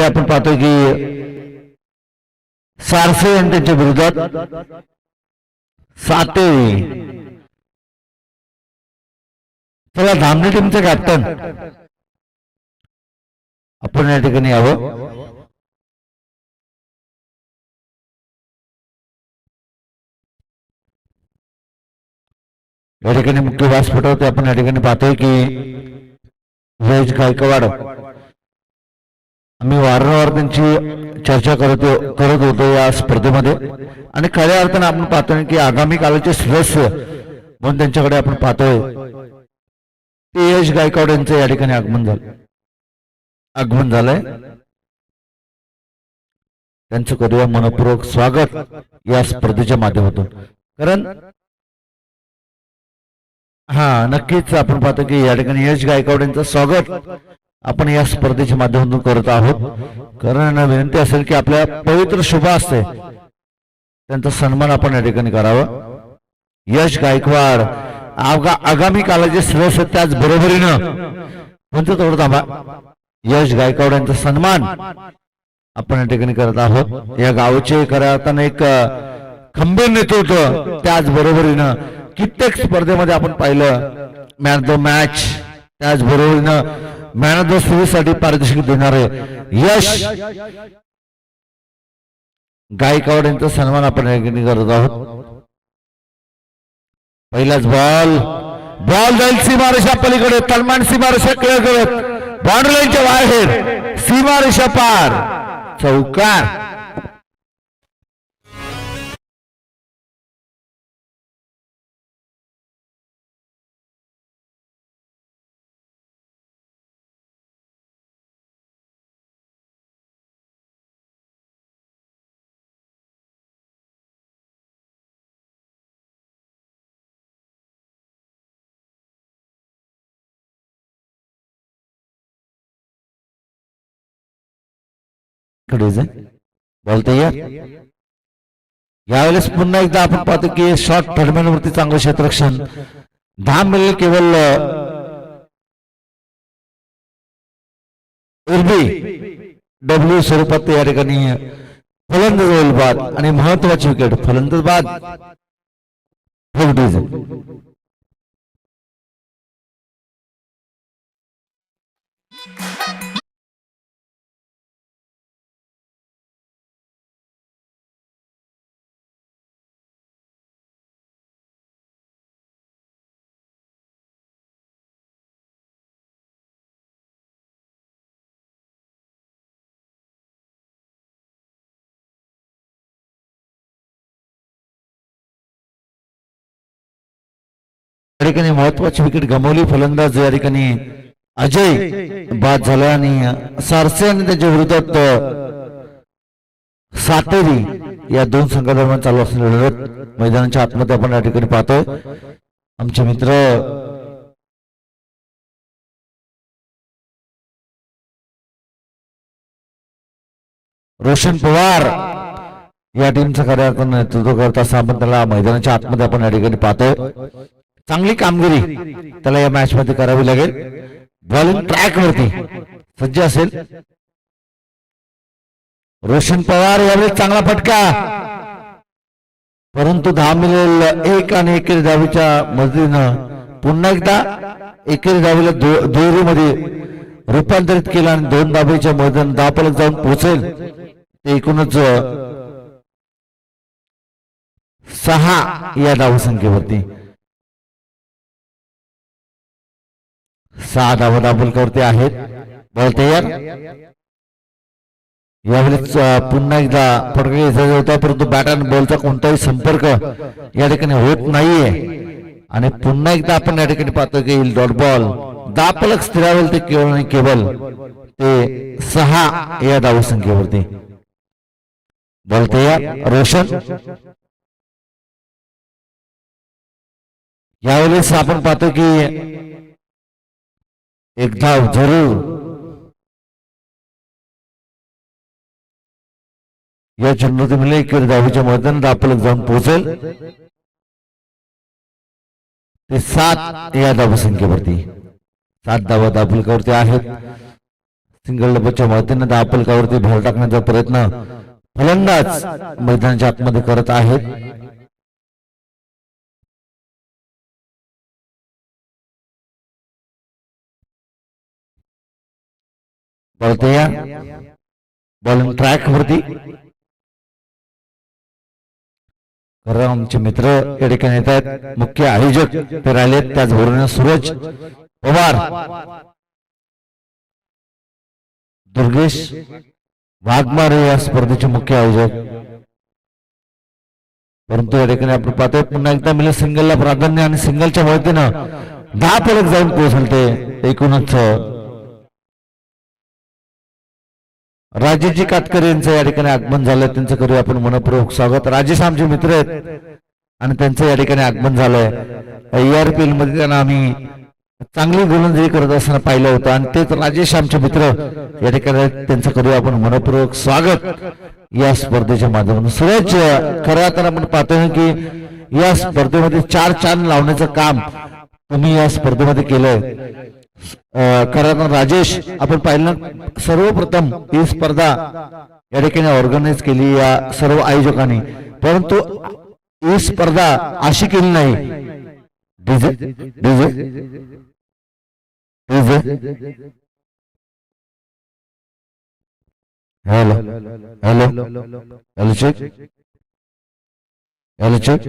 साठी आपण पाहतोय की सारसे आणि त्यांच्या विरोधात साते. चला धामणी टीमचे कॅप्टन आपण या ठिकाणी यावं. या ठिकाणी मुख्य व्यासपीठ होते. आपण या ठिकाणी पाहतोय की जयेश गायकवाड आम्ही वारंवार त्यांची चर्चा करत होतो या स्पर्धेमध्ये आणि खऱ्या अर्थाने आपण पाहतोय की आगामी काळाचे सदस्य म्हणून त्यांच्याकडे आपण पाहतोय ते यश गायकवाड यांचं या ठिकाणी आगमन झालंय. त्यांचं करूया मनपूर्वक स्वागत या स्पर्धेच्या माध्यमातून. कारण नक्कीच आपण पाहतो की या ठिकाणी यश गायकवाड यांचं स्वागत आपण या स्पर्धेच्या माध्यमातून करत आहोत. कारण विनंती असेल की आपल्या पवित्र शुभ असते त्यांचा सन्मान आपण या ठिकाणी करावा. यश गायकवाड आगामी काळाचे सदस्य त्याच बरोबरीनं म्हणतो थोडं थांबा. यश गायकवाड यांचा सन्मान आपण या ठिकाणी करत आहोत. या गावचे खऱ्या अर्थानं एक खंबीर नेतृत्व त्याच बरोबरीनं कित्येक स्पर्धेमध्ये आपण पाहिलं मॅन ऑफ द मॅच त्याच बरोबरीनं मॅन ऑफ द सिरीज साठी पारितोषिक देणारे यश गायकवाड यांचा सन्मान आपण या ठिकाणी करत आहोत. पहिलाच बॉल जाईल सीमारेषा पलीकडे. तलमान सीमारेषा क्लिअर करत बाउंड्री लाईनच्या बाहेर सीमारेषा पार चौकार. बोलते यावेळेस पुन्हा एकदा आपण पाहतो की शॉर्ट टर्मिनल वरती चांगलं क्षेत्ररक्षण 10 मिनिट केवळ डब्ल्यू स्वरूपात या ठिकाणी फलंदाज होईल बाद आणि महत्वाची विकेट फलंदाज बाद. या ठिकाणी महत्वाची विकेट गमावली. फलंदाज या ठिकाणी अजय बाद झाला आणि सारसे आणि त्याच्या विरोधात सातेरी या दोन संघादरम्यान चालू असलेली लढत मैदानाच्या आतमध्ये आपण या ठिकाणी पाहतोय. आमचे मित्र रोशन पवार या टीमचं खऱ्या अर्थानं नेतृत्व करत असं आपण त्याला मैदानाच्या आतमध्ये आपण या ठिकाणी पाहतोय. चांगली कामगिरी त्याला या मॅच मध्ये करावी लागेल. बॉलिंग ट्रॅक वरती सज्ज असेल रोशन पवार. यावेळी चांगला फटका परंतु 10 मिळेल 1 आणि एकेरी धावीच्या मदतीनं पुन्हा एकदा एकेरी धावीला दुहेरीमध्ये रूपांतरित केलं आणि 2 धाबेच्या मदतीनं धावफलक जाऊन पोहोचेल. ते एकूणच 6 या धावसंख्येवरती 6 धावा दाबलकावरती आहेत. बॉल तयार. यावेळेस पुन्हा एकदा फटका घ्यायचा होता परंतु बॅट आणि बॉलचा कोणताही संपर्क या ठिकाणी होत नाहीये आणि पुन्हा एकदा आपण या ठिकाणी पाहतो की डॉट बॉल दाबफलक स्थिरावेल ते केवळ आणि केवळ ते 6 या धावसंख्येवरती. बॉल तयार. रोशन यावेळेस आपण पाहतो की एक धाव जरूर या चंद्रती मिळेल. एकेरी धावीच्या मैदानात दाबफलक जाऊन पोहोचेल. ते 7 या धावसंख्येवरती 7 धावा दाबफलकावरती आहेत. सिंगल डबलच्या मदतीने धावफलकावरती भर टाकण्याचा प्रयत्न फलंदाज मैदानाच्या आतमध्ये करत आहेत. बॉल बॉलिंग ट्रॅक वरती खरं आमचे मित्र या ठिकाणी येत आहेत. मुख्य आयोजक ते राहिलेत त्याचबरोबर सूरज पवार, दुर्गेश वाघमारे या स्पर्धेचे मुख्य आयोजक. परंतु या ठिकाणी आपण पाहतोय पुन्हा एकदा मिळेल सिंगलला प्राधान्य आणि सिंगलच्या मदतीनं 10 फलक जाऊन पोहोचलते. एकूणच राजेशजी कातकर यांचं या ठिकाणी आगमन झालं. त्यांचं करूया आपण मनपूर्वक स्वागत. राजेश आमचे मित्र आहेत आणि त्यांचं या ठिकाणी आगमन झालंय. ARPL मध्ये त्यांना आम्ही चांगली गोलंदाजी करत असताना पाहिलं होतं आणि तेच राजेश आमचे मित्र या ठिकाणी त्यांचं करूया आपण मनपूर्वक स्वागत या स्पर्धेच्या माध्यमातून. सूरज, खरं तर आपण पाहतोय की या स्पर्धेमध्ये 4 चांद लावण्याचं काम तुम्ही या स्पर्धेमध्ये केलंय. खरं राजेश, आपण पाहिलं सर्वप्रथम ही स्पर्धा या ठिकाणी ऑर्गनाइज केली या सर्व आयोजकांनी, परंतु ही स्पर्धा अशी केली नाही. DJ DJ DJ hello hello hello check hello check.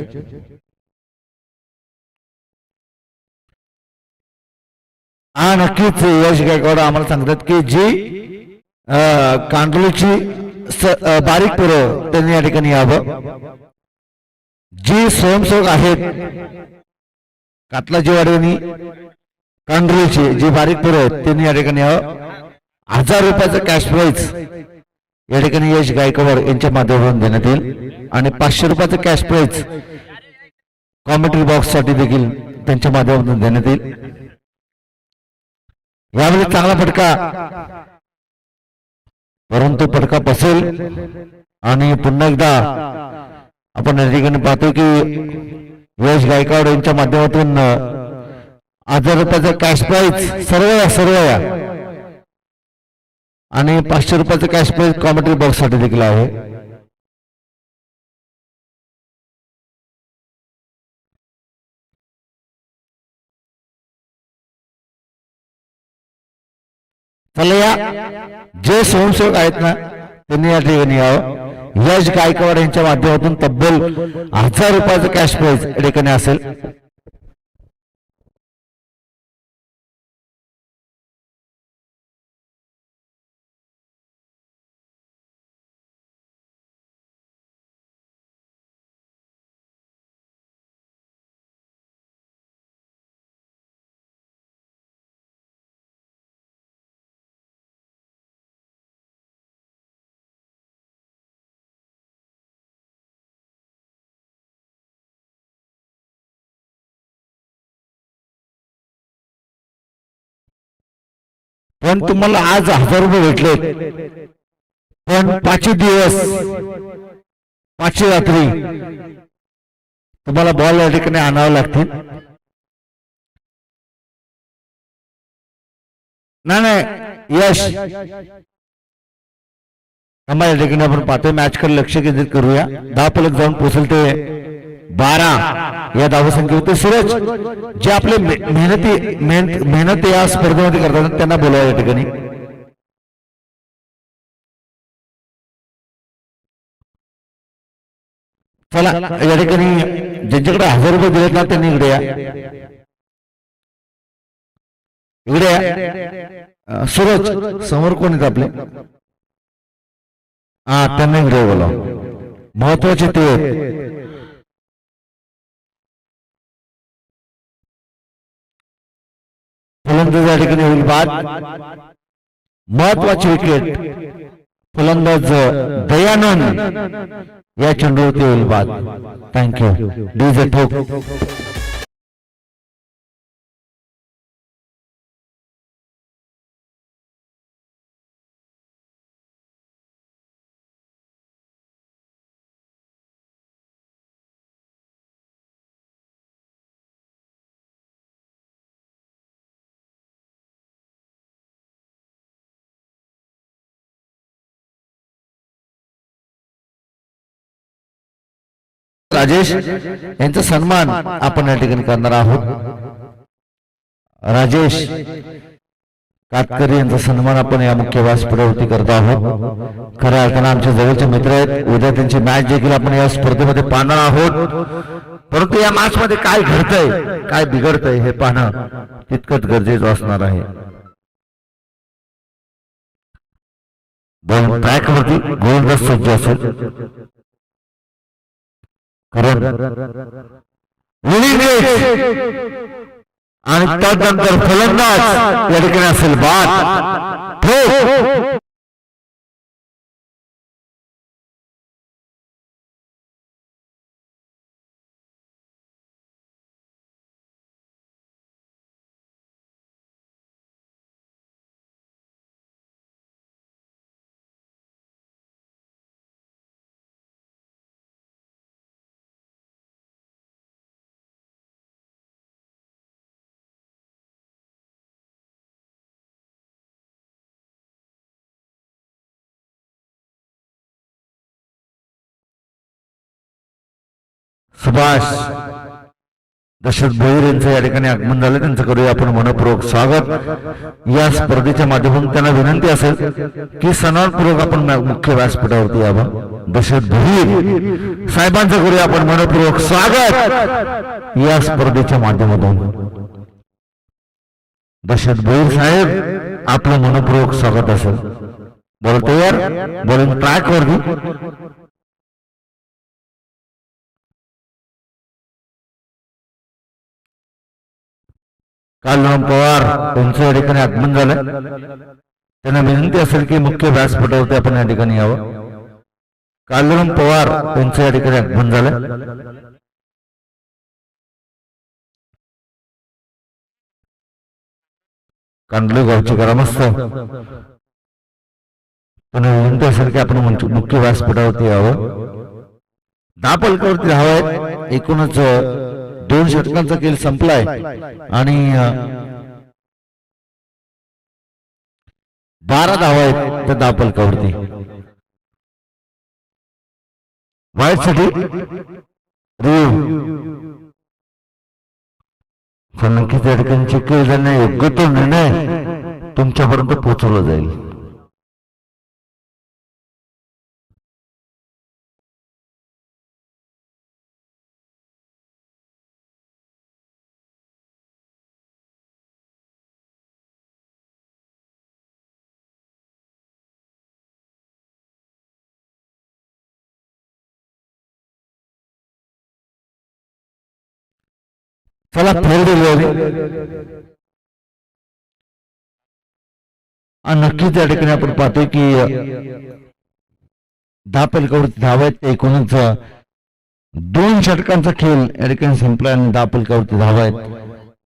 हा नक्कीच यश गायकवाड आम्हाला सांगतात की जी कांडोलीची बारीक पोरं त्यांनी या ठिकाणी यावं. जी स्वयंसेवक आहेत कातलाजीवाडी कांडोलीची जी बारीक पोरं आहेत त्यांनी या ठिकाणी यावं. 1000 रुपयाचं कॅश प्राइज या ठिकाणी यश गायकवाड यांच्या माध्यमातून देण्यात येईल आणि 500 रुपयाचं कॅश प्राइज कॉमेंट्री बॉक्स साठी देखील त्यांच्या माध्यमातून देण्यात येईल. यावेळी चांगला फटका, परंतु फटका बसेल आणि पुन्हा एकदा आपण या ठिकाणी पाहतो की यश गायकवाड यांच्या माध्यमातून 1000 रुपयाचा कॅश प्राइज सर्व या आणि 500 रुपयाचं कॅश प्राइज कॉमेंट्री बॉक्स साठी देखील आहे. चला या जे स्वयंसेवक आहेत ना त्यांनी या ठिकाणी यावं. यश गायकवाड यांच्या माध्यमातून तब्बल 1000 रुपयाचं कॅश प्राइज या ठिकाणी असेल. पण तुम्हाला आज 1000 रुपये भेटले, पण 5 दिवस 5 रात्री तुम्हाला बॉल या ठिकाणी आणावं लागतील. नाही यश आम्हाला या ठिकाणी आपण पाहतोय मॅच कडे लक्ष केंद्रित करूया. 10 फलक जाऊन पोहोचल ते 12 या धावसंख्येवरती. सूरज, जे आपले मेहनत या स्पर्धेमध्ये करतात त्यांना बोलवा या ठिकाणी. चला या ठिकाणी ज्यांच्याकडे 1000 रुपये दिलेत ना त्यांनी इकडे या, इकडे या. सूरज, समोर कोण आहेत आपले? हा, त्यांना इकडे बोला. महत्वाचे ते फलंदाज या ठिकाणी होईल बाद. महत्वाची विकेट फलंदाज दयानंद या चेंडूवरती होईल बाद. थँक्यू. डीजे ठोक. राजेश यांचा सन्मान आपण या ठिकाणी करणार आहोत। राजेश कातकरी यांचा सन्मान आपण या मुख्य व्यासपीठावरती करत आहोत। खऱ्या अर्थानं आमचे जवळचे मित्र आहेत, उद्या त्यांची मॅच देखील आपण या स्पर्धेमध्ये पाहणार आहोत। परंतु या मॅच मध्ये काय घडतंय, काय बिघडतंय हे पाहणं तितकंच गरजेचं असणार आहे। बॉल ट्रॅकवरती गोलंदाज सज्ज असेल, कारण आणि त्यानंतर फलंदाज या ठिकाणी असेल बाद ठोक। सुभाष दशरथ भोईर यांचं या ठिकाणी आगमन झालं, त्यांचं करूया आपण मनपूर्वक स्वागत। या स्पर्धेच्या माध्यमातून त्यांना विनंती असेल की सन्मानपूर्वक आपण मुख्य व्यासपीठावरती यावं। दशरथ भोईर साहेबांचं करूया आपण मनपूर्वक स्वागत या स्पर्धेच्या माध्यमातून। दशरथ भोईर साहेब आपलं मनपूर्वक स्वागत असेल। बॉल तयार, बॉलिंग ट्रॅक वरती कालराम पवार यांचं या ठिकाणी आगमन झालं, त्यांना विनंती असेल की मुख्य व्यासपीठावरती आपण या ठिकाणी यावं। कालराम पवार यांचं या ठिकाणी आगमन झालं, कांडले गावचे ग्रामस्थ त्यांना विनंती असेल की आपण मुख्य व्यासपीठावरती यावं। 10 पलकावरती धावा आहेत, एकूणच 2 षटकांचा खेळ संपलाय आणि 12 धावा आहेत त्या 10 पलकावरती। वाईट साठी नक्कीच या ठिकाणी चेक केलं जाणार, योग्य तो निर्णय तुमच्यापर्यंत पोहोचवला जाईल। चला फेर दिली नक्कीच या ठिकाणी आपण पाहतोय की 10 पलकावरती धावा आहेत, एकूणच 2 षटकांचा खेळ या ठिकाणी संपला आणि 10 पलकावरती धावा आहेत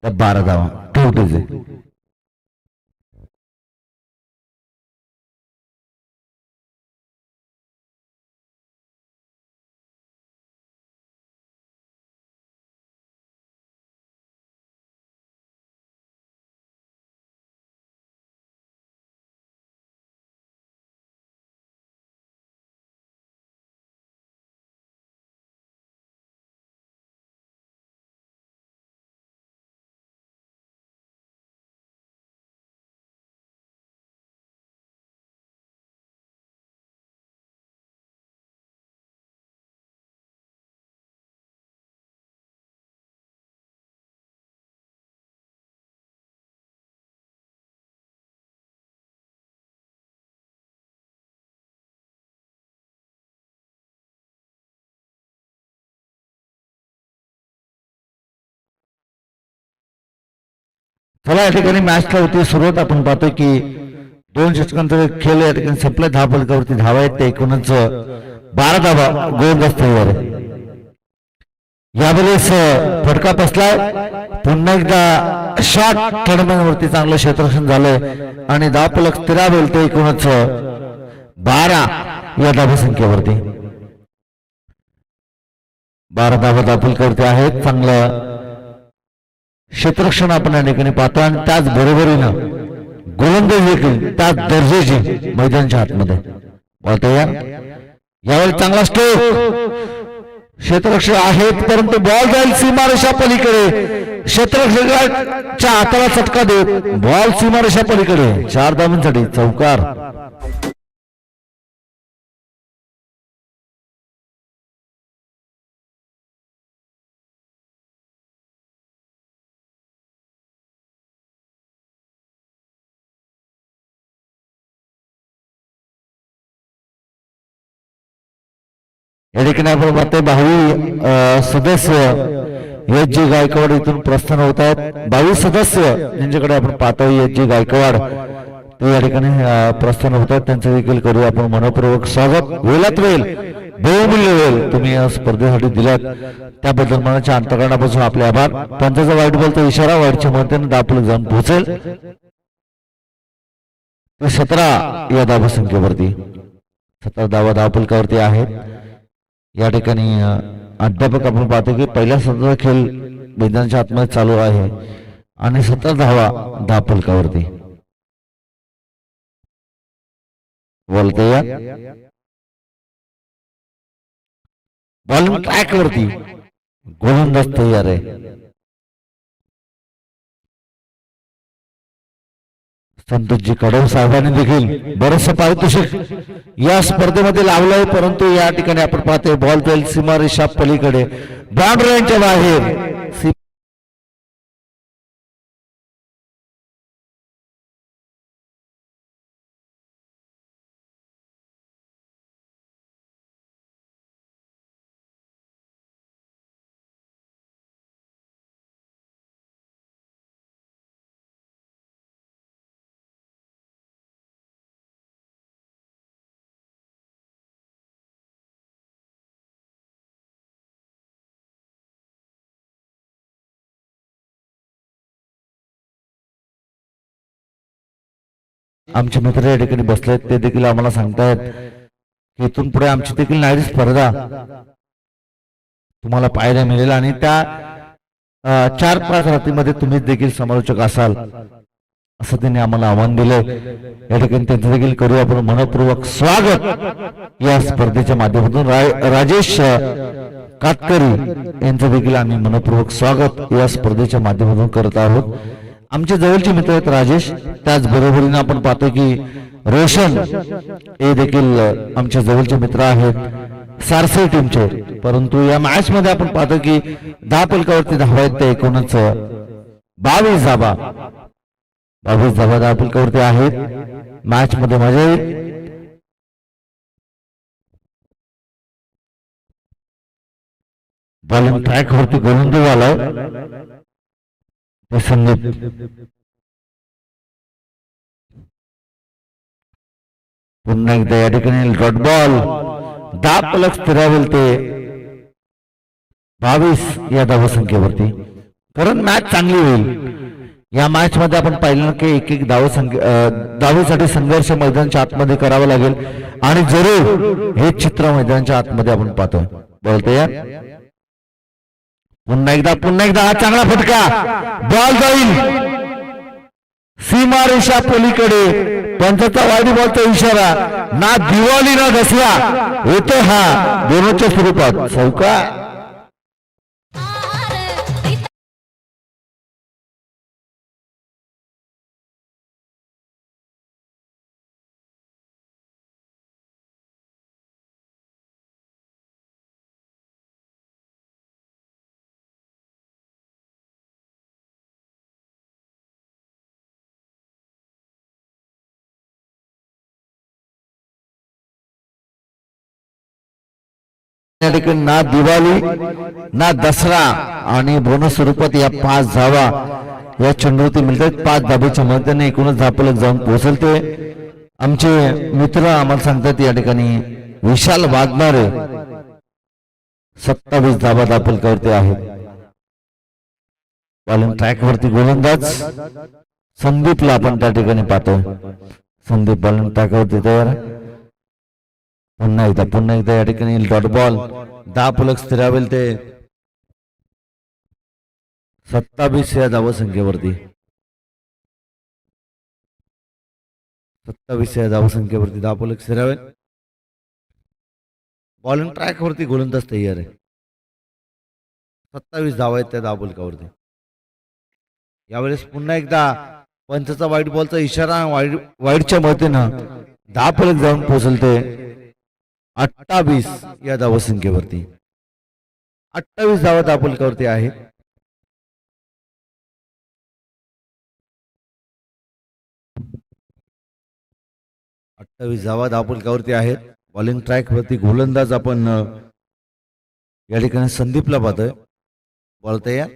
त्या 12 धावा ठेवतेच। चला या ठिकाणी मॅचला होती सुरुवात, आपण पाहतोय की 2 षटकांचा खेळ या ठिकाणी संपला, 10 पलकावरती धावा आहेत, ते एकूणच 12 धावा गोलंदाज तयार आहे। यावेळेस फटका बसलाय, पुन्हा एकदा शॉट टर्मिनलवरती चांगलं क्षेत्ररक्षण झालंय आणि 10 पलक स्थिरावेल, ते एकूणच 12 या धावा संख्येवरती 12 धावा 10 पलकावरती आहेत। चांगलं क्षेत्ररक्षण आपण या ठिकाणी पाहतो आणि त्याच बरोबरीनं गोलंदाज देखील त्याच दर्जाची मैदानाच्या आतमध्ये बोलतो। यावेळी चांगला स्ट्रोक क्षेत्ररक्षक आहेत परंतु बॉल जाईल सीमारेषा पलीकडे. क्षेत्ररक्षकाच्या हाताला चटका देत बॉल सीमारेषा पलीकडे. 4 धावांसाठी चौकार. या ठिकाणी आपण पाहतोय 22 सदस्य एच जी गायकवाड इथून प्रस्थान होत आहेत. 22 सदस्य यांच्याकडे आपण पाहतोय एच जी गायकवाड ते या ठिकाणी प्रस्थान होत आहेत. त्यांचं देखील करू आपण मनपूर्वक स्वागत. वेळात वेळ बहुमूल्य वेळ तुम्ही या स्पर्धेसाठी दिलात त्याबद्दल मनाच्या अंतकरणापासून आपले आभार. पंचाचा वाईट बॉलचा इशारा वाईटच्या मदतीने दापोली जाऊन पोहोचेल. 17 या धावसंख्येवरती 17 धावा धावफलकावरती आहेत. या ठिकाणी अध्यापक आपण पाहतो की पहिल्या सत्राचा खेळ मैदानाच्या आतमध्ये चालू आहे आणि 17 धावा धावफलकावरती. बोलते या बॉलिंग ट्रॅक वरती गोलंदाज तयार आहे. संतोषजी कडव साहेबांनी देखील बरंचसं पारितोषिक या स्पर्धेमध्ये लावलंय परंतु या ठिकाणी आपण पाहतोय बॉल जाईल सीमारेषा पलीकडे बाउंड्रीच्या बाहेर. आमचे मित्र या ठिकाणी बसलेत ते देखील आम्हाला सांगतायत की इथून पुढे आमची देखील नाहीत स्पर्धा तुम्हाला पाहायला मिळेल आणि त्या 4-5 रात्रीमध्ये तुम्ही देखील समालोचक असाल असं त्यांनी आम्हाला आव्हान दिलंय. या ठिकाणी त्यांचं देखील करू आपण मनपूर्वक स्वागत. या स्पर्धेच्या माध्यमातून राजेश कातकरी यांचं देखील आम्ही मनपूर्वक स्वागत या स्पर्धेच्या माध्यमातून करत आहोत. आमचे जवळचे मित्र आहेत राजेश. त्याचबरोबरीने आपण पाहतो की रोशन हे देखील आमच्या जवळचे मित्र आहेत सारसे टीमचे. परंतु या मॅच मध्ये आपण पाहतो की धावफलकावरती धावा आहेत ते एकूणच 22 धावा धावफलकावरती आहेत. मॅच मध्ये मजा येईल. बॉलिंग ट्रॅक वरती गोलंदाज आलाय संदीप. पुन्हा एकदा या ठिकाणी डॉट बॉल धावफलक स्थिरावेल ते 22 या धावसंख्येवरती. कारण मॅच चांगली होईल. या मॅच मध्ये आपण पाहिलं की एक धावेसाठी संघर्ष मैदानाच्या आतमध्ये करावा लागेल आणि जरूर हे चित्र मैदानाच्या आतमध्ये आपण पाहतोय. बोलतो या पुन्हा एकदा हा चांगला फटका. बॉल जाईल सीमारेषा पलीकडे. पंचाचा वाईट बॉलचा इशारा. ना दिवाळी ना दसरा येतो हा दोनोच्या स्वरूपात चौकार. या ठिकाणी ना दिवाळी ना दसरा आणि बोनस स्वरूपात या 5 धावा या चेंडूवरती मिळतात. 5 धाबेच्या मदतीने एकूणच धावफलक जाऊन पोहोचेल ते आमचे मित्र आम्हाला सांगतात. या ठिकाणी विशाल वाघमारे 27 धावा धावफलकावरती आहेत. बॉलिंग ट्रॅक वरती गोलंदाज संदीपला आपण त्या ठिकाणी पाहतोय. संदीप बॉलिंग ट्रॅकवरती तयार. पुन्हा एकदा या ठिकाणी डॉट बॉल धावफलक स्थिरावेल ते 27 या धावसंख्येवरती. 27 या धावसंख्येवरती धावफलक स्थिरावेल. बॉलिंग ट्रॅक वरती गोलंदाज तयार आहे. 27 धावा आहेत त्या धावफलकावरती. यावेळेस पुन्हा एकदा पंचचा वाईट बॉलचा इशारा, वाईटच्या मदतीनं धावफलक जाऊन पोहोचलते 28 या धावसंख्येवरती. 28 धावा धावफलकावरती आहेत. धावफलकावरती आहेत. बॉलिंग ट्रॅक वरती गोलंदाज आपण या ठिकाणी संदीपला पाहतोय. बोलता या.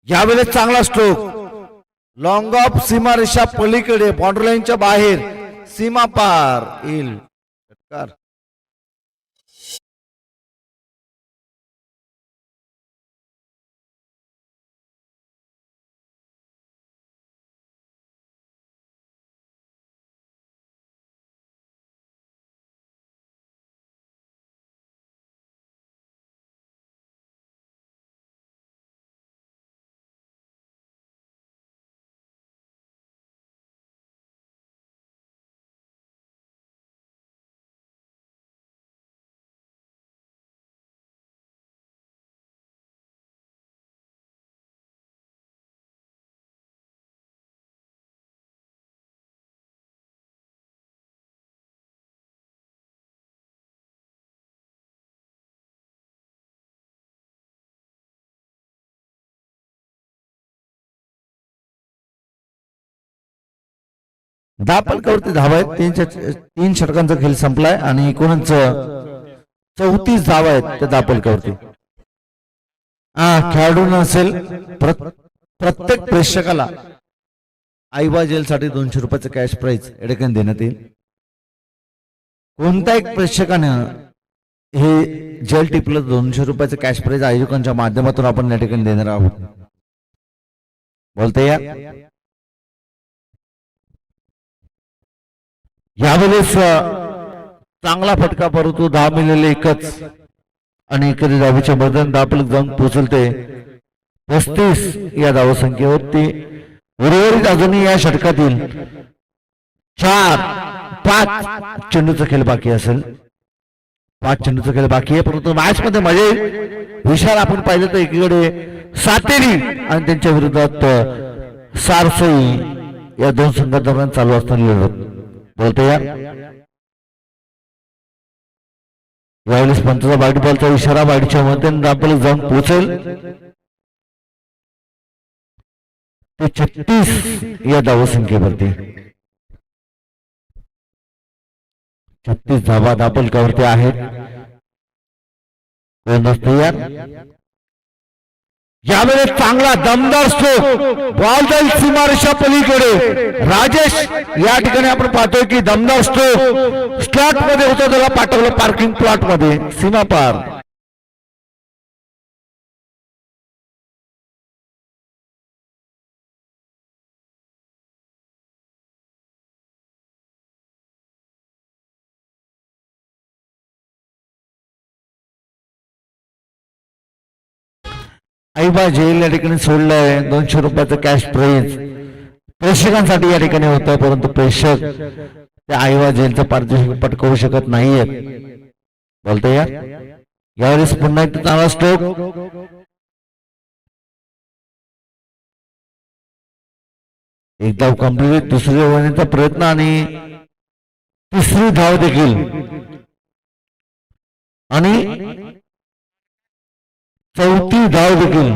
यावेळेस चांगला स्ट्रोक, लॉंग ऑफ सीमारेषा पलीकडे, बाउंड्री लाईनच्या बाहेर, सीमा पार येईल षटकार. धावफलकावरती धावा आहेत. 3 षटकांचा खेळ संपलाय आणि एकूणच 34 धावा आहेत त्या धावफलकावरती. खेळाडू असेल प्रत्येक प्रेक्षकाला आईबा जेलसाठी 200 रुपयाचं कॅश प्राइज या ठिकाणी देण्यात येईल. कोणत्या एक प्रेक्षकानं हे जेल टिपलं 200 रुपयाचं कॅश प्राइज आयोजकांच्या माध्यमातून आपण या ठिकाणी देणार आहोत. बोलते या. यावेळेस चांगला फटका, परंतु 10 मिळालेले एकच आणि एखादी धावेच्या मधून धावफलक जाऊन पोहोचलते 35 या धावसंख्येवरती. उर्वरित अजूनही या षटकातील 4-5 चेंडूचा खेळ बाकी असेल. 5 चेंडूचा खेळ बाकी आहे, परंतु मॅच मध्ये मजा येईल. विशाल आपण पाहिलं तर एकीकडे सातेरी आणि त्यांच्या विरोधात सारसई या 2 संघांदरम्यान चालू असताना लढत. बोलतो या. यावेळेस पंचाचा वाईट बॉलचा इशारा, वाईटच्या मधून धावफलक जाऊन पोहोचेल ते 36 या धावसंख्येवरती. 36 धावा धावफलकावरती आहेत. तयार. यावेळेस चांगला दमदार स्ट्रोक, बॉल जाईल सीमारेषा पलीकडे. राजेश या ठिकाणी आपण पाहतोय की दमदार स्ट्रोक स्लॉट मध्ये होता, त्याला पाठवलं पार्किंग प्लॉट मध्ये, सीमा पार. आईबा जेल या ठिकाणी सोडलंय 200 रुपयाचं कॅश प्राइज प्रेक्षकांसाठी या ठिकाणी होतं, परंतु प्रेक्षक त्या आईबा जेलचं पारितोषिक पटकावू शकत नाहीयेत. बोलतोय या. यावेळेस पुन्हा एक चांगला स्ट्रोक, एक धाव कंप्लीट, दुसरी ओव्हरचा प्रयत्न आणि तिसरी धाव देखील आणि चौथी धाव देखील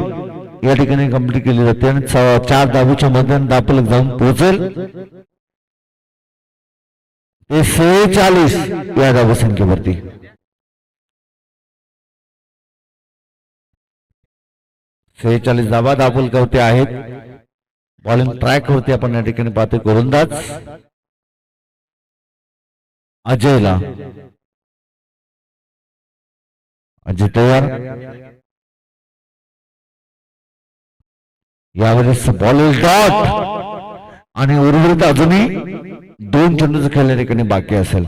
या ठिकाणी कंप्लीट केली जाते आणि 4 धावेच्या मधून धावफलक जाऊन पोहोचेल ते 46 या धावसंख्येवरती. 46 धावा धावफलकावरती आहेत. बॉलिंग ट्रॅक वरती आपण या ठिकाणी पाहतोय गोलंदाज अजयला. अजय तयार. यावेळेस बॉल डॉट आणि उर्वरित अजूनही 2 चेंडूचा खेळ या ठिकाणी बाकी असेल.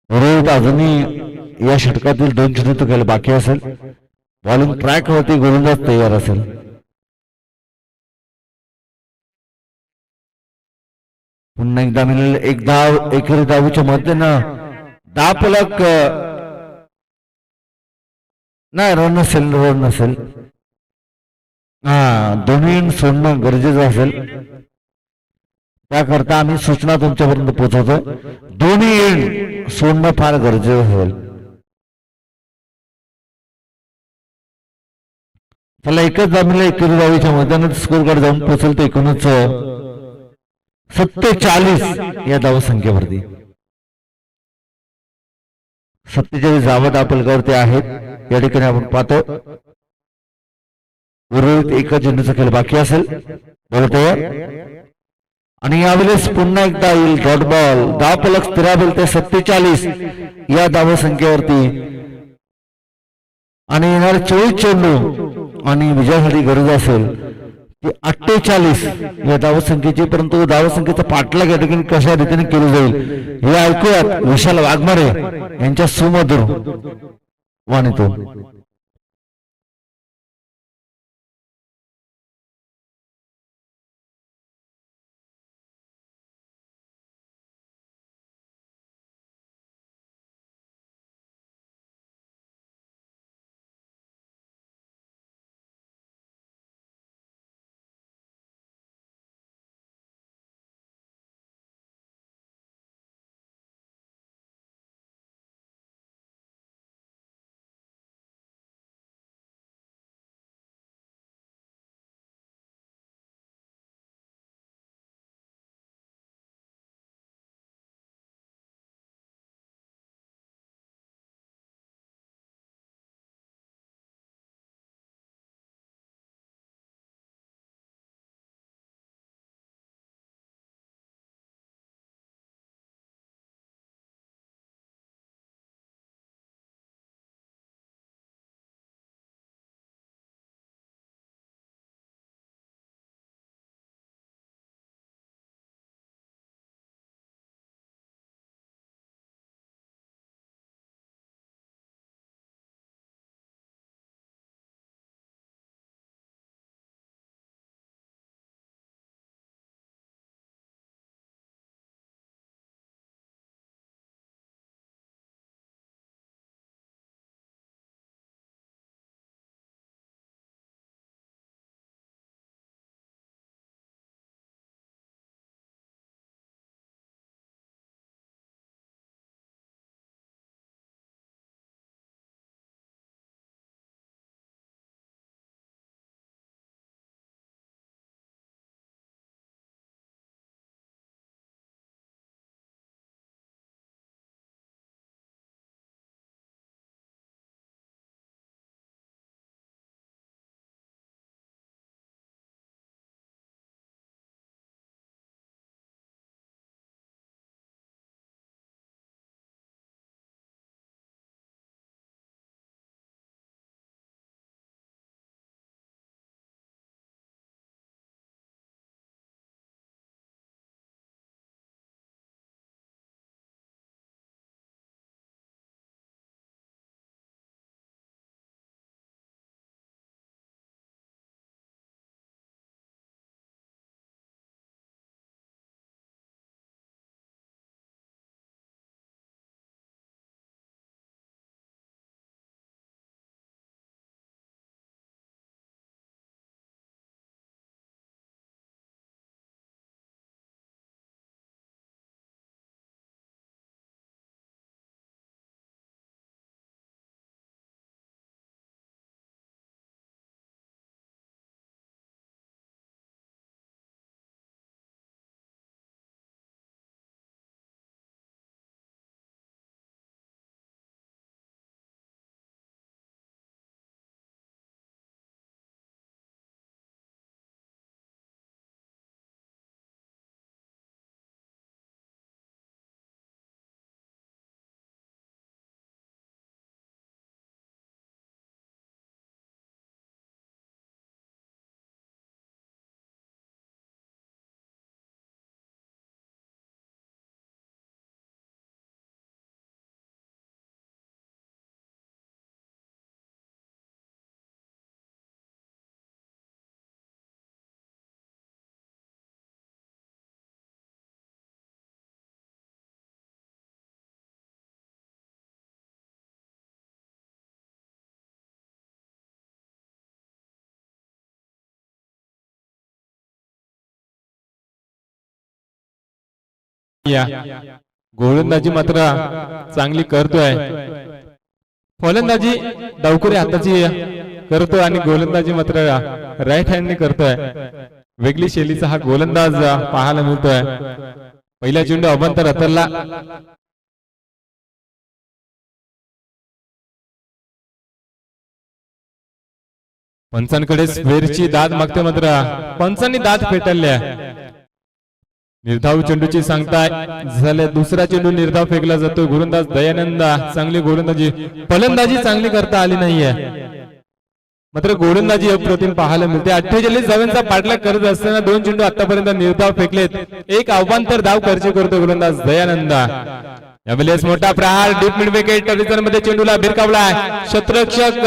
उर्वरित अजूनही या षटकातील 2 चेंडूचा खेळ बाकी असेल. बॉलिंग ट्रॅक वरती गोलंदाज तयार असेल. पुन्हा एकदा मिळेल एक धाव एकेरी धावीच्या मध्येनं 10 फलक नाही रन नसेल हा दोन्ही सोडणं गरजेचं असेल त्याकरता आम्ही सूचना तुमच्यापर्यंत पोहोचवतो दोन्ही सोडणं फार गरजेचं असेल चला एकच जमीला एकेरी धावीच्या मैदानात स्कोर कार्ड जाऊन पोहोचेल तर एकूणच 47 या धावसंख्येवरती 47 धावा धावपलकावरती आहेत या ठिकाणी आपण पाहतो उर्वरित एका चेंडूचा खेळ बाकी असेल बरोबर आणि यावेळेस पुन्हा एकदा येईल डॉट बॉल धावपलक स्थिरावेल ते 47 या धावसंख्येवरती आणि येणारे 24 चेंडू आणि विजयासाठी गरज असेल ती 48 या धावसंख्येची परंतु धावसंख्येचा पाठलाग या ठिकाणी कशा रीतीने केली जाईल हे ऐकूयात विशाल वाघमारे यांच्या सुमधुर वाणीतून या गोलंदाजी मात्र चांगली करतोय. फलंदाजी डावखुरी हाताची करतोय आणि गोलंदाजी मात्र राईट हँडने करतोय. वेगळी शैलीचा हा गोलंदाज पाहायला मिळतोय. पहिला चेंडू अभ्यंतर हातरला. पंचांकडे स्क्वेअरची दाद मागते मात्र पंचांनी दाद फेटाळल्या. निर्धाव चेंडूची सांगताय झाले. दुसरा चेंडू निर्धाव फेकला जातो. गोलंदाज दयानंद चांगली गोलंदाजी फलंदाजी चांगली करता आली नाहीये मात्र गोलंदाजी अप्रतिम पाहायला मिळते. 48 धावांचा पाठलाग करत असताना 2 चेंडू आतापर्यंत निर्धाव फेकलेत. एक अवांतर धाव खर्च करतो गोलंदाज दयानंद. यावेळेस मोठा प्रहार डीप मिड विकेट रिझन मध्ये चेंडूला भिरकावलाय. क्षेत्ररक्षक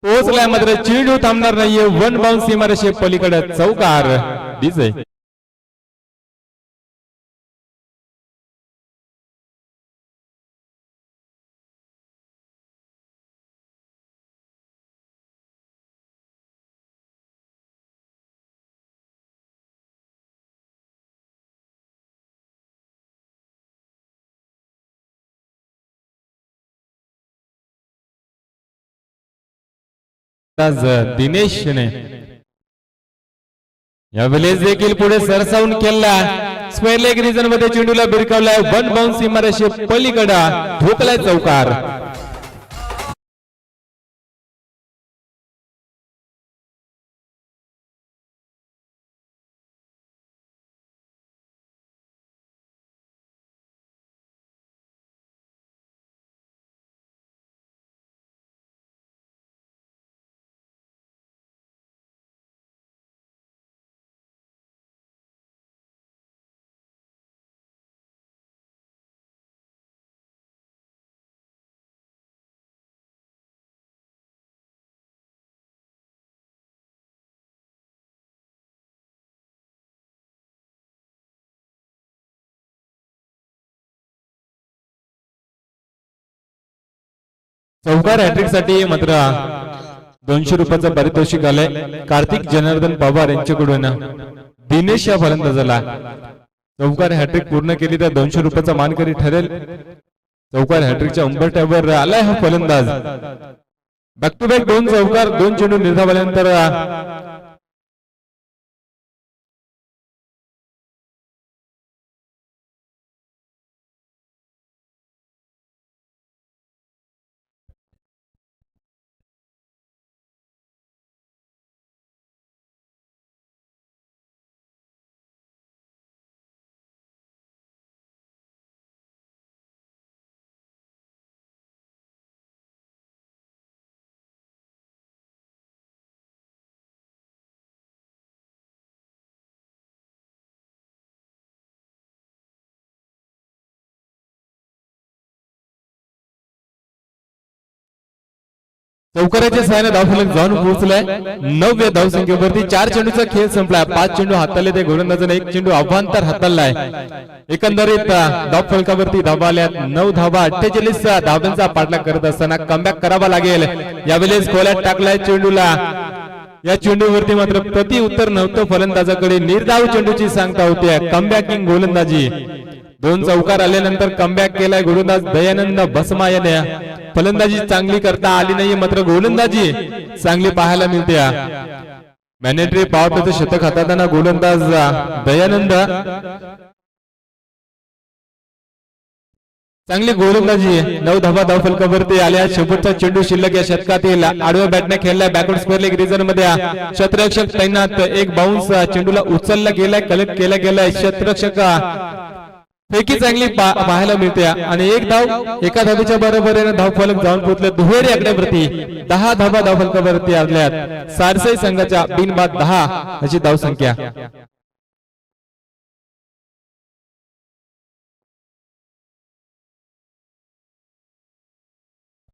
पोहोचलाय मात्र चेंडू थांबणार नाहीये. 1 बाउन्स सीमारेषे पलीकडे चौकार दिसे. दिनेशने यावेळेस देखील पुढे सरसावून केला. स्क्वेअर लेग रिजन मध्ये चेंडूला भिरकावलाय. 1 बाउन्स सीमारेषे पलीकडे ठोकलाय चौकार. चौकार हॅट्रिक साठी मात्र 200 रुपयाचं पारितोषिक आलंय. कार्तिक जनार्दन पवार यांच्याकडून दिनेश या फलंदाजाला चौकार हॅट्रिक पूर्ण केली तर 200 रुपयाचा मानकरी ठरेल. चौकार हॅट्रिकच्या उंबरठ्यावर आलाय हा फलंदाज. बॅक टू बॅक 2 चौकार 2 चेंडू निर्धावल्यानंतर चौकाराच्या सहाय्याने धावफलक जाऊन पोहोचलाय. 9व्या धावसंख्येवरती 4 चेंडूचा खेळ संपलाय. 5 चेंडू हाताळले ते गोलंदाजाने 1 चेंडू अवांतर हाताळलाय. एकंदरीत धावफलकावरती धावा आल्यात 9 धावा. 48 धावांचा पाठलाग करत असताना कमबॅक करावा लागेल. यावेळेस खोल्यात टाकलाय चेंडूला. या चेंडूवरती मात्र प्रति उत्तर नव्हतं फलंदाजाकडे. निर्धाव चेंडूची सांगता होती. कमबॅकिंग गोलंदाजी 2 चौकार आल्यानंतर कमबॅक केलाय गोलंदाज दयानंद बसमा याने. फलंदाजी चांगली करता आली नाही मात्र गोलंदाजी चांगली पाहायला मिळते. मॅनेटरी पॉवर प्लेचं शतक हाताळताना गोलंदाज दयानंद चांगली गोलंदाजी. 9 धावा धावफलकावरती आल्या. शेवटचा चेंडू शिल्लक या शतकातील आडव्या बॅटने खेळलाय. बॅकवर्ड स्क्वेअर लेग रिजन मध्ये क्षेत्ररक्षक तैनात. 1 बाउन्स चेंडूला उचलला गेलाय. कलेक्ट केला गेलाय. क्षेत्ररक्षक पैकी चांगली पाहायला मिळते आणि 1 धाव एका धावेच्या बरोबरीने धावफलक जाऊन पोहोचले. दुहेरी आकड्यावरती 10 धावा धावफलकावरती आल्यात. सारसाई संघाच्या बिनबाद 10 अशी धावसंख्या.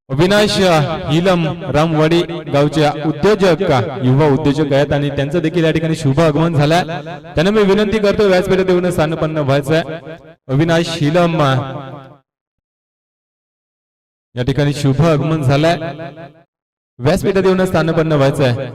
अविनाश हिलम रामवाडी गावच्या उद्योजक युवा उद्योजक आहेत आणि त्यांचं देखील या ठिकाणी शुभ आगमन झालंय. त्यांना मी विनंती करतो व्यासपीठात येऊन स्थानपन्न व्हायचंय. अविनाश हिलम या ठिकाणी शुभ आगमन झालंय. व्यासपीठात येऊन स्थानपन्न व्हायचंय.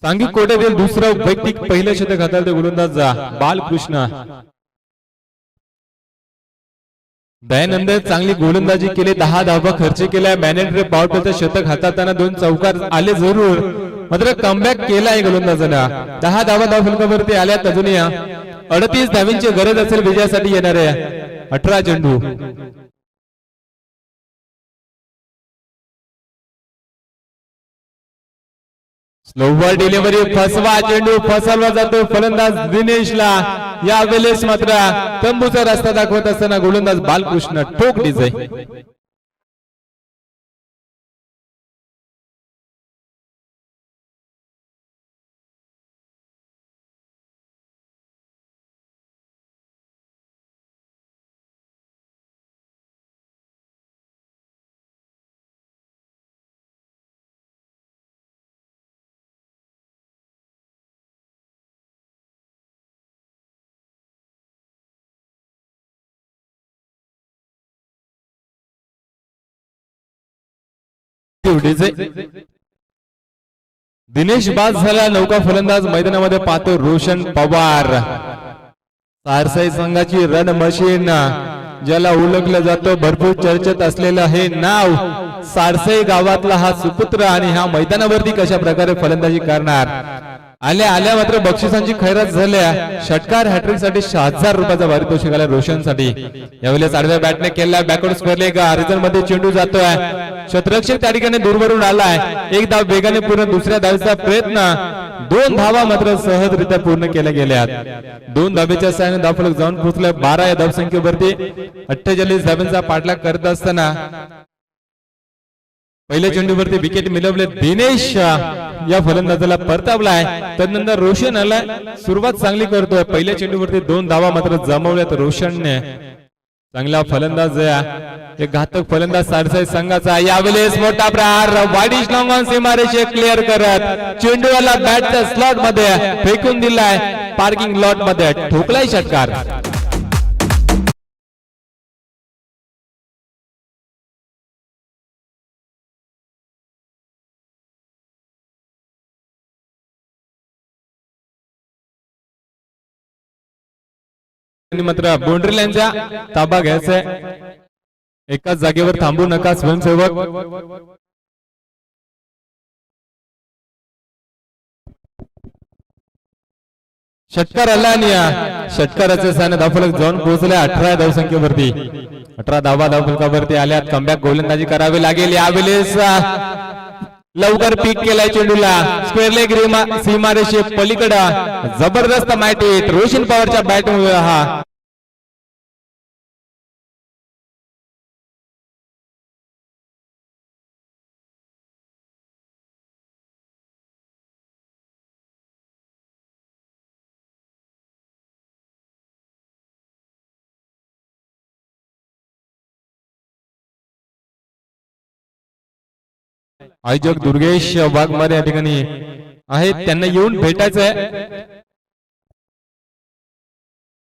सांघिक कोट्यातील दुसरं वैयक्तिक पहिलं शतक हाताळते गोलंदाज बालकृष्ण. दयानंद चांगली गोलंदाजी केली, 10 धावा खर्च केल्या. मॅनेटरी पॉवर प्लेचं शतक हाताळताना 2 चौकार आले जरूर, मात्र कमबॅक केलाय गोलंदाजानं. 10 धावा धावफलकावरती आल्यात. अजूनही 38 धावांची गरज असेल विजयासाठी येणाऱ्या 18 चेंडू. स्लोवर डिलिव्हरी, फसवा चेंडू, फसवला जातो फलंदाज दिनेशला. यावेळेस मात्र तंबूचा रस्ता दाखवत असताना गोलंदाज बालकृष्ण ठोक डिझाय. दिनेश बाद झाला. नौका फलंदाज मैदानामध्ये पाहतो रोशन पवार. सारसाई संघाची रन मशीन ज्याला ओळखलं जातं, भरपूर चर्चेत असलेलं हे नाव. सारसाई गावातला हा सुपुत्र आणि हा मैदानावरती कशा प्रकारे फलंदाजी करणार. आल्या मात्र बक्षिसांची खैरात झाल्या. षटकार हॅट्रिक साठी 1000 रुपयाचा पारितोषिक आला रोशनसाठी. यावेळेस आडव्या बॅटने केला बॅकवर्ड स्क्वेअर लेग. हॉरिझॉन मध्ये चेंडू जातोय. क्षेत्ररक्षक त्या ठिकाणी दूरवरून आलाय. एक धाव वेगाने पूर्ण, दुसऱ्या धावेचा प्रयत्न. 2 धावा मात्र सहजरित्या पूर्ण केल्या गेल्या. 2 धावेच्या साहाय्याने धावफलक जाऊन पोहोचलाय 12 या धावसंख्येवरती. 48 धावांचा पाठलाग करत असताना पहिल्या चेंडूवरती विकेट मिळवले. दिनेश या फलंदाजाला परतावलाय. त्यानंतर रोशन आलाय. सुरुवात चांगली करतोय. पहिल्या चेंडूवरती 2 धावा मात्र जमवल्यात रोशनने. चांगला फलंदाज एक घातक फलंदाज सारसाई संघाचा. यावेळेस मोठा प्रहार, वाडीश लॉंग ऑन सीमारेषे क्लिअर करत चेंडूला बॅटच्या स्लॉट मध्ये फेकून दिलाय. पार्किंग लॉट मध्ये ठोकलाय षटकार. मात्र बाउंड्री लाईनचा ताबा घ्यायचा. एकाच जागेवर थांबू नका स्वयंसेवक. षटकार आला आणि षटकाराच्या साहाय्याने धावफलक जाऊन पोहोचले 18 धावसंख्येवरती. 18 धावा धावफलकावरती आल्यात. कमबॅक गोलंदाजी करावी लागेल. यावेळेस लवकर पीक केलाय चेंडूला. स्क्वेअर लेग सीमारेषे पलीकडे जबरदस्त माहिती रोशन पवारच्या बॅटमुळे हा आयोजक दुर्गेश वाघमारे या ठिकाणी आहेत. त्यांना येऊन भेटायचंय.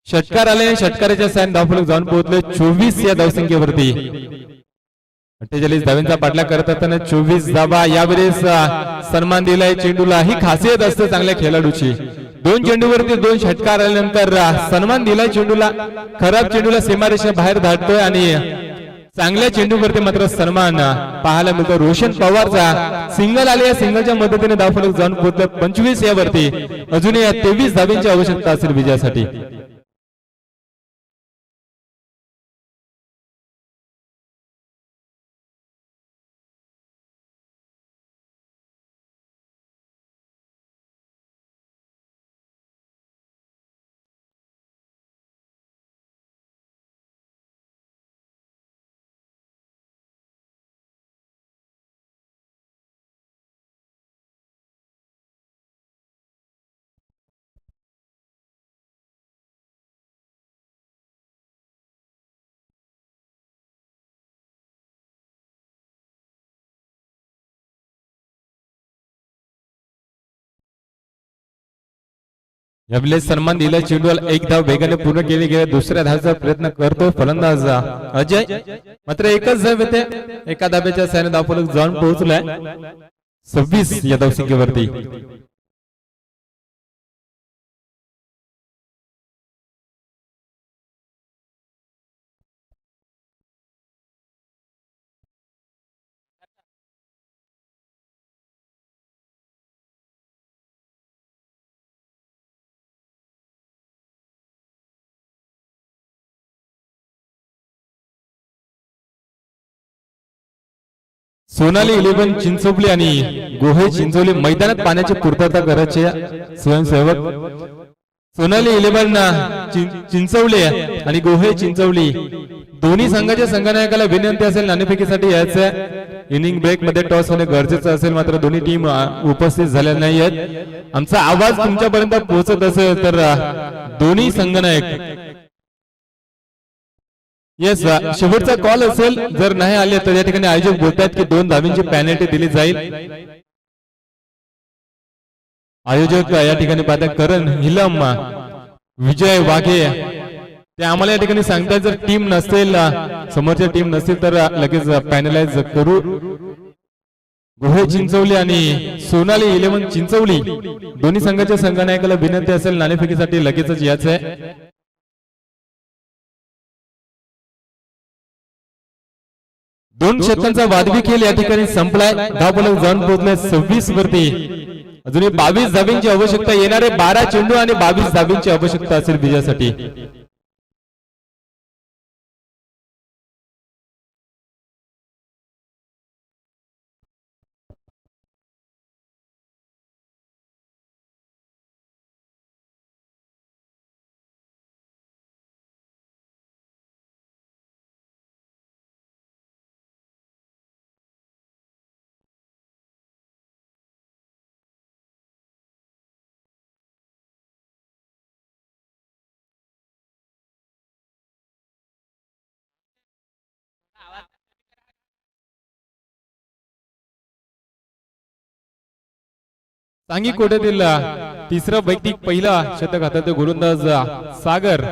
षटकार आले. षटकाराच्या साहाय्याने धावफलक जाऊन पोहोचले 24 या धावसंख्येवरती. 48 धावांचा पाठलाग करत असताना 24 धावा. यावेळेस सन्मान दिलाय चेंडूला. ही खासियत असते चांगल्या खेळाडूची. 2 चेंडूवरती 2 षटकार आल्यानंतर सन्मान दिलाय चेंडूला. खराब चेंडूला सीमारेषा बाहेर धाडतोय आणि चांगल्या चेंडूवरती मात्र सन्मान पाहायला मिळतो रोशन पवारचा. सिंगल आले. या सिंगलच्या मदतीने धावफलक जाऊन पोहोचले 25 यावरती. अजूनही 23 धावांची आवश्यकता असेल विजयासाठी. यावेळेस सन्मान दिला चेंडूला. एक धाव वेगाने पूर्ण केली गेली. दुसऱ्या धावचा प्रयत्न करतो फलंदाज अजय. मात्र एकच धाव येते. एका धाब्याच्या साहाय्याने धावफलक जाऊन पोहोचलाय 26 या धावसंख्येवरती. सोनाली 11 चिंचोली आणि गोहे चिंचोली मैदानात पाण्याची पूर्तता करायचे स्वयंसेवक सोनाली 11 चिंचवली आणि गोहे चिंचवली दोन्ही संघाच्या संघनायकाला विनंती असेल नाणेफेकीसाठी यायचं इनिंग ब्रेक मध्ये टॉस होणे गरजेचं असेल मात्र दोन्ही टीम उपस्थित झाल्या नाही आहेत आमचा आवाज तुमच्यापर्यंत पोहोचत असेल तर दोन्ही संघनायक येस शेवटचा कॉल असेल जर नाही आले तर या ठिकाणी आयोजक बोलतात की 2 धाबींची पेनल्टी दिली जाईल आयोजक या ठिकाणी पाहतात करण हिलम विजय वाघे ते आम्हाला या ठिकाणी सांगतात जर टीम नसेल समोरच्या टीम नसेल तर लगेच पॅनलाइज करू गोहे चिंचवली आणि सोनाली 11 चिंचवली दोन्ही संघाच्या संघनायकाला विनंती असेल नाणेफेकीसाठी लगेचच यायचं आहे दोन क्षेत्रांचा वादवी खेळ या ठिकाणी संपलाय धावफलक जाऊन पोहोचलाय 26 वरती अजूनही 22 धाबींची आवश्यकता येणारे 12 चेंडू आणि 22 धाबींची आवश्यकता असेल विजयासाठी सांगी कोट्यातील तिसरा वैयक्तिक पहिला शतक हातात गोलंदाज सागर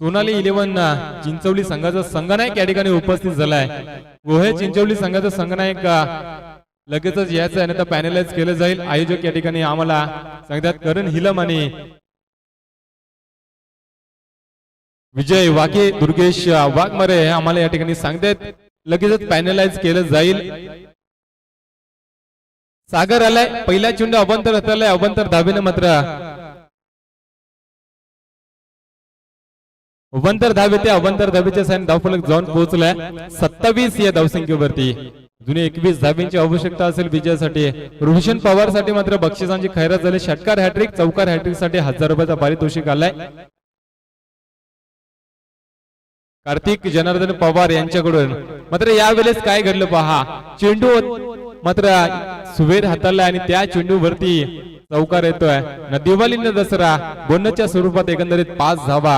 सोनाली 11 चिंचवली संघाचा संघनायक या ठिकाणी उपस्थित झालाय गोहे चिंचवली संघाचा संघनायक लगेचच यायचं आहे तर पॅनलाइज केलं जाईल आयोजक या ठिकाणी आम्हाला सांगतात करण हिलम आणि विजय वाघे दुर्गेश वाघमारे आम्हाला या ठिकाणी सांगतात लगेचच पॅनलाइज केलं जाईल सागर आलाय पहिला चेंडू अभंतर हातालाय अभंतर धाबेनं मात्र अभंतर धाबे ते अभंतर धाबेच्या साईन धावफलक जाऊन पोहोचलाय 27 या धावसंख्येवरती जुने 21 धाबींची आवश्यकता असेल विजयासाठी रोहिशन पवार साठी मात्र बक्षिसांची खैरात झाली षटकार हॅट्रिक चौकार हॅट्रिक साठी 1000 रुपयाचा पारितोषिक आलाय कार्तिक जनार्दन पवार यांच्याकडून मात्र यावेळेस काय घडलं पहा चेंडू मात्र सुवेर हाताला आणि त्या चेंडूवरती चौकार येतोय न दिवाळी न दसरा बोनसच्या स्वरूपात एकंदरीत 5 धावा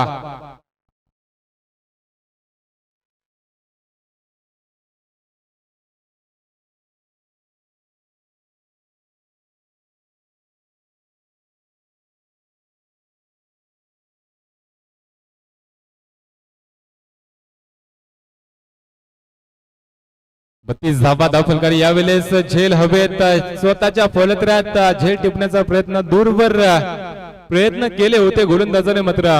बत्तीस धाबा धावफलकारी यावेळेस झेल हवेत स्वतःच्या फलंदाजात झेल टिपण्याचा प्रयत्न दूरवर प्रयत्न केले होते गोलंदाजाने मात्र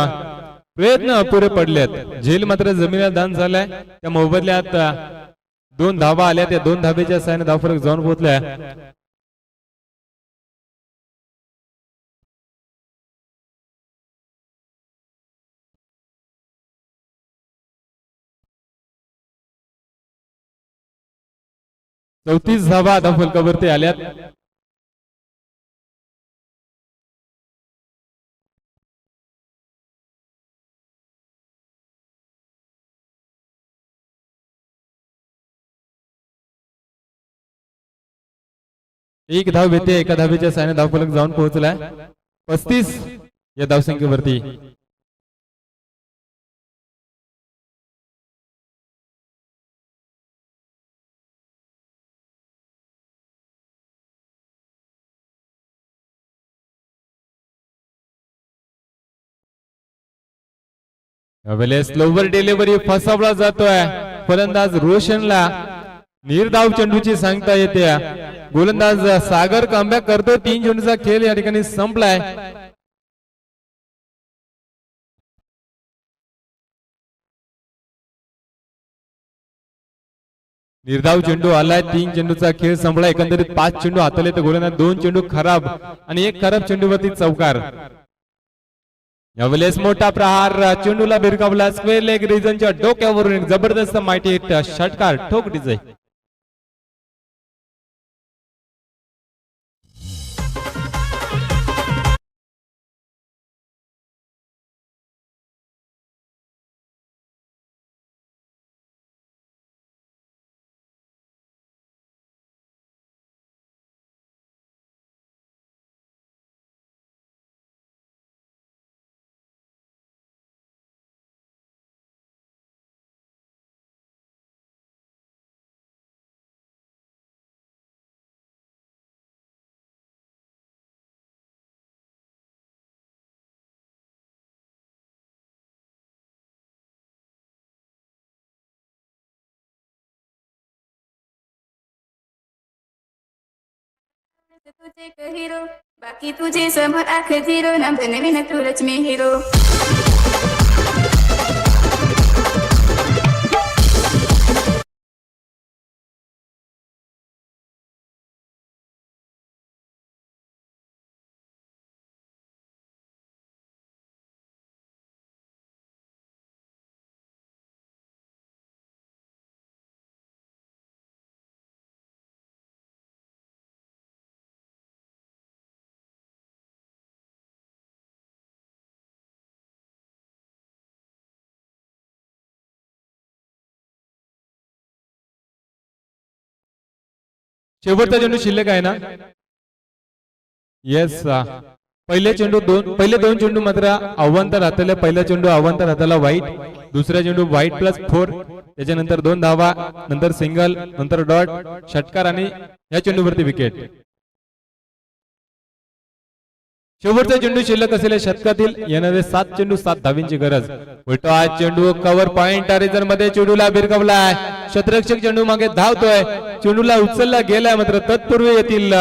प्रयत्न अपुरे पडलेत झेल मात्र जमिनीला दान झालाय त्या मोबदल्यात 2 धाबा आल्या त्या 2 धाबेच्या साहाय्याने धावफलक जाऊन पोहोचल्या चौतीस धाबा धावफलकावरती आल्यात एक धाव येते एका धावेच्या साहाय्याने धावफलक जाऊन पोहोचलाय 35 या धावसंख्येवरती यावेळेस लोवर डिलिव्हरी फसवला जातोय फलंदाज रोशनला निर्धाव चेंडूची सांगता येते गोलंदाज सागर कमबॅक करतो 3 चेंडूचा खेळ या ठिकाणी संपलाय निर्धाव चेंडू आलाय 3 चेंडूचा खेळ संपला एकंदरीत 5 चेंडू हाताले तर गोलंदाज 2 चेंडू खराब आणि 1 खराब चेंडूवरती चौकार यावेळेस मोठा प्रहार चेंडूला भिरकावला स्क्वेअर लेग रिजनच्या डोक्यावरून जबरदस्त माहिती षटकार ठोक डिझाईन तुझे एक हिरो बाकी तुझे समोर आख झिरो नंतर नवीन तुलाच मी हिरो शेवटचा चेंडू शिल्लक आहे ना? येस. पहिले दोन चेंडू मात्र अव्वंतर हाताला. पहिला चेंडू अव्वंतर हाताला वाईट, दुसरा चेंडू वाईट +4, त्याच्यानंतर 2 धावा, नंतर सिंगल, नंतर डॉट, षटकार आणि या चेंडूवरती विकेट. शेवटचा चेंडू शिल्लक असलेल्या शतकातील येणारे 7 चेंडू 7 धावींची गरज. उलटा चेंडू कव्हर पॉइंट अरेजर मध्ये चेंडूला भिरकवलाय. क्षेत्ररक्षक चेंडू मागे धावतोय. चेंडूला उचलला गेलाय मात्र तत्पूर्वी येतील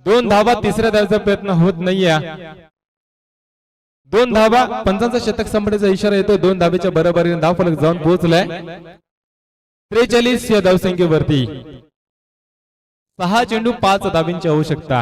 2 धावा. तिसऱ्या धावेचा प्रयत्न होत नाहीये. 2 धावा. पंचांचा शतक संपण्याचा इशारा येतो. 2 धावेच्या बरोबरीने धावफलक जाऊन पोहोचलाय 43 या धावसंख्येवरती. 6 चेंडू 5 धावींची आवश्यकता.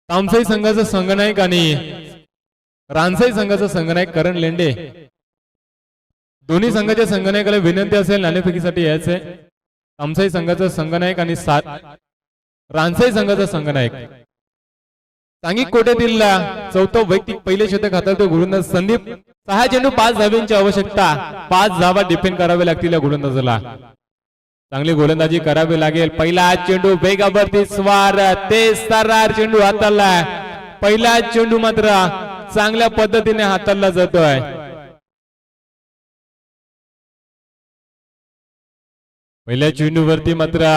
तामसाई संघाचा संघनायक आणि रानसाई संघाचा संघनायक करण लेंडे, दोन्ही संघाच्या संघनायकाला विनंती असेल नाणेफेकीसाठी यायचे. तामसाई संघाचा संघनायक आणि रानसाई संघाचा संघनायक. सांघिक कोट्यातील चौथं वैयक्तिक पहिले शतक हाताळतो गोलंदाज संदीप. 6 चेंडू 5 धाव्यांची आवश्यकता. 5 धावा डिफेंड करावे लागतील या गोलंदाजाला. चांगली गोलंदाजी करावी लागेल. पहिला चेंडू वेगावरती स्वार ते सरार चेंडू हाताळला. पहिला चेंडू मात्र चांगल्या पद्धतीने हाताळला जातोय. पहिल्या चेंडूवरती मात्र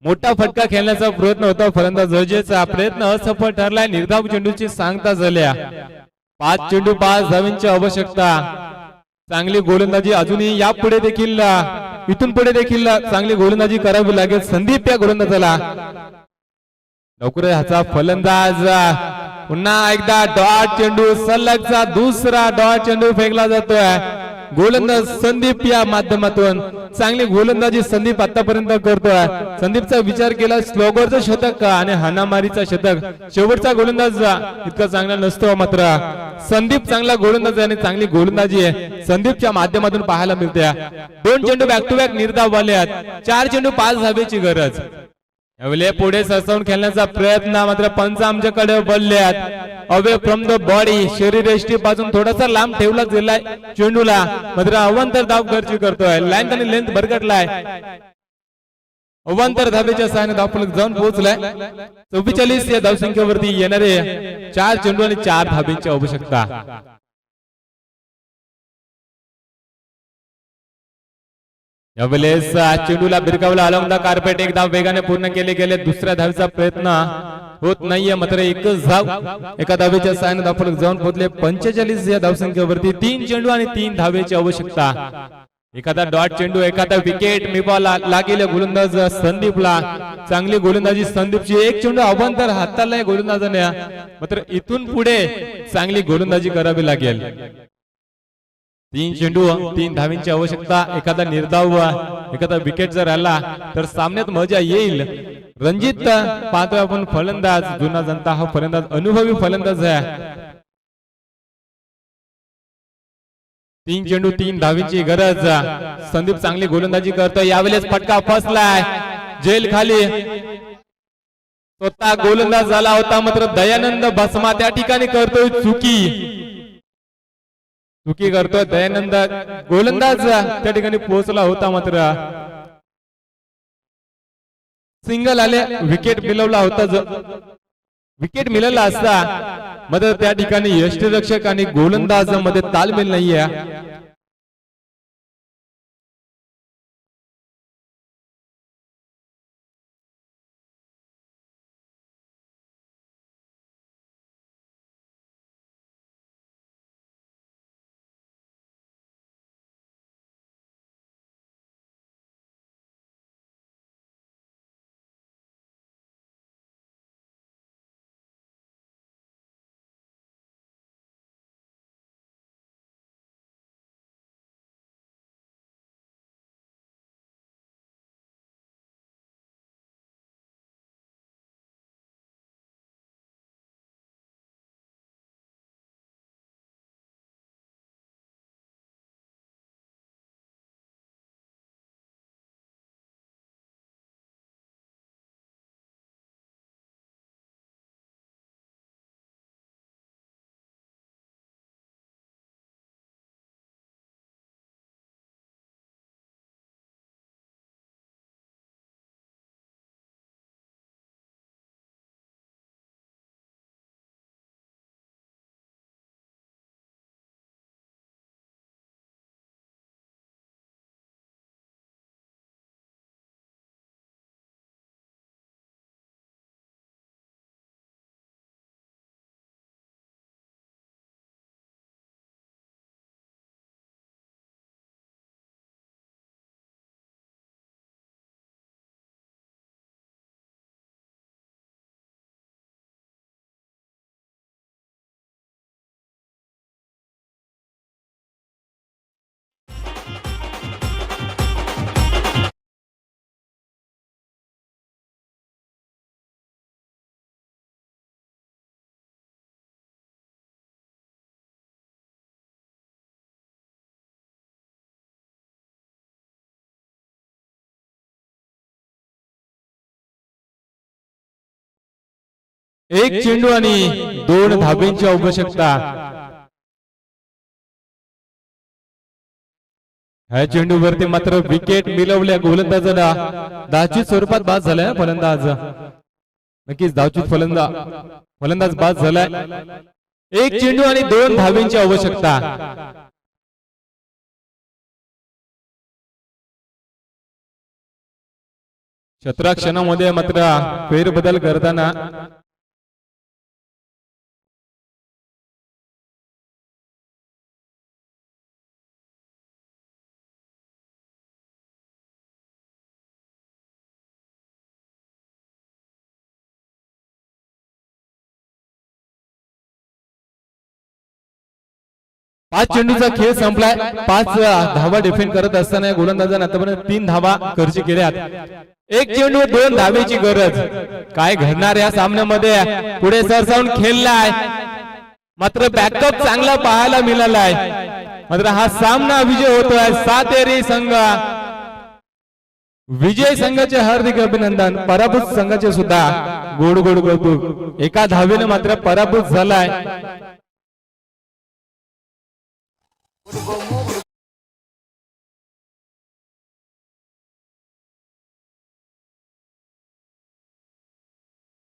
मोठा फटका खेळण्याचा प्रयत्न होता फलंदाज जजेचा. प्रयत्न असफल ठरलाय. निर्धाव चेंडूची सांगता झाल्या. 5 चेंडू 5 धावींची आवश्यकता. चांगली गोलंदाजी अजूनही यापुढे देखील इथून पुढे देखील चांगली गोलंदाजी करावी लागेल संदीप या गोलंदाजाला. लवकर ह्याचा फलंदाज पुन्हा एकदा डॉट चेंडू सलगचा दुसरा डॉट चेंडू फेकला जातोय. गोलंदाज संदीप या माध्यमातून चांगली गोलंदाजी संदीप आतापर्यंत करतोय. संदीपचा विचार केला स्लोगरचं शतक आणि हाणामारीचा शतक. शेवटचा गोलंदाज इतका चांगला नसतो मात्र संदीप चांगला गोलंदाज आणि चांगली गोलंदाजी आहे संदीपच्या माध्यमातून पाहायला मिळते. 2 चेंडू बॅक टू बॅक निर्धाव आले आहेत. 4 चेंडू 5 धावेची गरज. यावेळी पुढे सरसावून खेळण्याचा प्रयत्न मात्र पंच आमच्याकडे वळले आहेत. अवे फ्रॉम द बॉडी शरीर एष्टी पासून थोडासा लांब ठेवला गेलाय चेंडूला मात्र अवांतर धाव खर्च करतोय. लाईन आणि लेंथ भरकटलाय. अवांतर धावेच्या सहाय्याने धावफलक जाऊन पोहोचलाय 44 या धावसंख्येवरती. येणारे 4 चेंडू आणि 4 धावेची आवश्यकता. यावेळेस चेंडूला भिरकावला अलॉंग द कार्पेट. एक धाव वेगाने पूर्ण केले गेले. दुसऱ्या धावेचा प्रयत्न होत नाहीये मात्र एकच धाव एका धावेच्या सहाय्याने धावफलक जाऊन पोहोचले 45 या धावसंख्येवरती. 3 चेंडू आणि 3 धावेची आवश्यकता. एखादा डॉट चेंडू एखादा विकेट मिळवायला लागेल गोलंदाज संदीपला. चांगली गोलंदाजी संदीपची. 1 चेंडू अवांतर हाताळलाय गोलंदाजाने मात्र इथून पुढे चांगली गोलंदाजी करावी लागेल. 3 चेंडू 3 धावींची आवश्यकता. एखादा निर्धाव एखादा विकेट जर आला तर सामन्यात मजा येईल. रणजित पाहतोय आपण फलंदाज, जुना जनता हा फलंदाज, अनुभवी फलंदाज आहे. 3 चेंडू 3 धावींची गरज. संदीप चांगली गोलंदाजी करतोय, यावेळेस फटका फसलाय जेल खाली. स्वतः गोलंदाज झाला होता, मात्र दयानंद भस्मा त्या ठिकाणी करतोय चुकी करतोय दयानंद. गोलंदाज त्या ठिकाणी पोहोचला होता, मात्र सिंगल आले, विकेट मिळवला होता. विकेट मिळाला असता मात्र त्या ठिकाणी यष्टीरक्षक आणि गोलंदाज मध्ये तालमेल नाहीये. एक चेंडू आणि 2 धाब्यांची आवश्यकता. ह्या चेंडूवरती मात्र विकेट मिळवल्या गोलंदाजाला. धावचीत स्वरूपात बाद झालाय फलंदाज. नक्कीच धावचीत फलंदाज बाद झालाय. एक चेंडू आणि 2 धाब्यांची आवश्यकता. क्षेत्राक्षणामध्ये मात्र फेरबदल करताना पाच चेंडूचा खेळ संपलाय. 5 धावा डिफेंड करत असताना गोलंदाजाने आतापर्यंत 3 धावा खर्च केल्यात. एक चेंडू 2 धावेची गरज. काय घडणार या सामन्यामध्ये? पुढे सरसावून खेळलाय, मात्र बॅकअप चांगला पाहायला मिळालाय. मात्र हा सामना विजय होतोय. सातेरी संघ विजय संघाचे हार्दिक अभिनंदन. पराभूत संघाचे सुद्धा गोड गोड कौतुक. एका धावेने मात्र पराभूत झालाय.